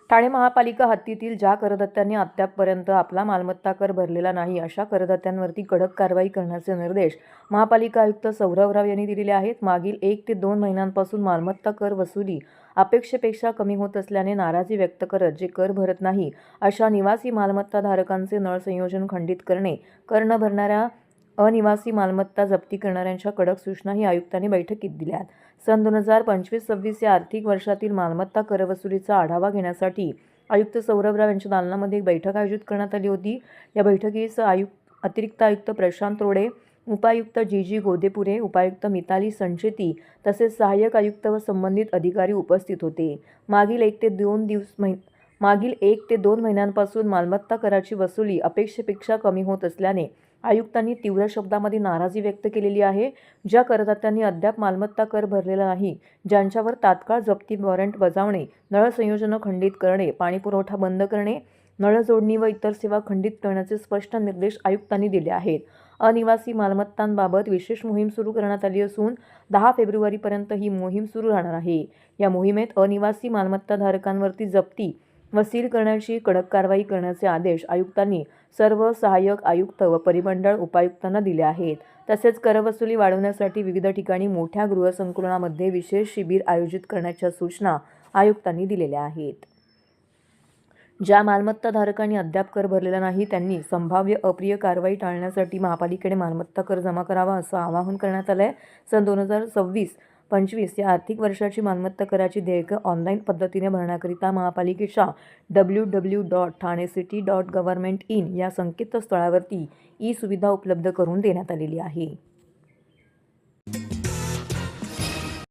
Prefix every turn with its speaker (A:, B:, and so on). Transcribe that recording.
A: ठाणे महापालिका हद्दीतील ज्या करदात्यांनी अद्यापपर्यंत आपला मालमत्ता कर भरलेला नाही अशा करदात्यांवरती कडक कारवाई करण्याचे निर्देश महापालिका आयुक्त सौरभ राव यांनी दिलेले आहेत. मागील 1 ते 2 महिन्यांपासून मालमत्ता कर वसुली अपेक्षेपेक्षा कमी होत असल्याने नाराजी व्यक्त करत जे कर भरत नाही अशा निवासी मालमत्ता धारकांचे नळ संयोजन खंडित करणे, कर न भरणाऱ्या अनिवासी मालमत्ता जप्ती करणाऱ्यांच्या कडक सूचनाही आयुक्तांनी बैठकीत दिल्यात. सन 2025-26 या आर्थिक वर्षातील मालमत्ता करवसुलीचा आढावा घेण्यासाठी आयुक्त सौरभ राव यांच्या दालनामध्ये एक बैठक आयोजित करण्यात आली होती. या बैठकीस अतिरिक्त आयुक्त प्रशांत रोडे, उपायुक्त जी गोदेपुरे, उपायुक्त मिताली संचेती तसेच सहाय्यक आयुक्त व संबंधित अधिकारी उपस्थित होते. मागील 1 ते 2 महिन्यांपासून मालमत्ता कराची वसुली अपेक्षेपेक्षा कमी होत असल्याने आयुक्तांनी तीव्र शब्दामध्ये नाराजी व्यक्त केलेली आहे. ज्या करदात्यांनी अद्याप मालमत्ता कर भरलेला नाही, ज्यांच्यावर तात्काळ जप्ती वॉरंट बजावणे, नळ संयोजनं खंडित करणे, पाणीपुरवठा बंद करणे, नळ जोडणी व इतर सेवा खंडित करण्याचे स्पष्ट निर्देश आयुक्तांनी दिले आहेत. अनिवासी मालमत्तांबाबत विशेष मोहीम सुरू करण्यात आली असून 10 फेब्रुवारीपर्यंत ही मोहीम सुरू राहणार आहे. या मोहिमेत अनिवासी मालमत्ताधारकांवरती जप्ती व सील करण्याची कडक कारवाई करण्याचे आदेश आयुक्तांनी सर्व सहाय्यक आयुक्त व परिमंडळ उपायुक्तांना दिले आहेत. तसेच करवसुली वाढवण्यासाठी विविध ठिकाणी मोठ्या गृहसंकुलामध्ये विशेष शिबिर आयोजित करण्याच्या सूचना आयुक्तांनी दिलेल्या आहेत. ज्या मालमत्ताधारकांनी अद्याप कर भरलेला नाही त्यांनी संभाव्य अप्रिय कारवाई टाळण्यासाठी महापालिकेने मालमत्ता कर जमा करावा असं आवाहन करण्यात आलं आहे. सन 2026-25 या आर्थिक वर्षाची मालमत्ता कराची देयकं ऑनलाईन पद्धतीने भरण्याकरिता महापालिकेच्या www.thanecity.government.in या संकेतस्थळावरती ई सुविधा उपलब्ध करून देण्यात आलेली आहे.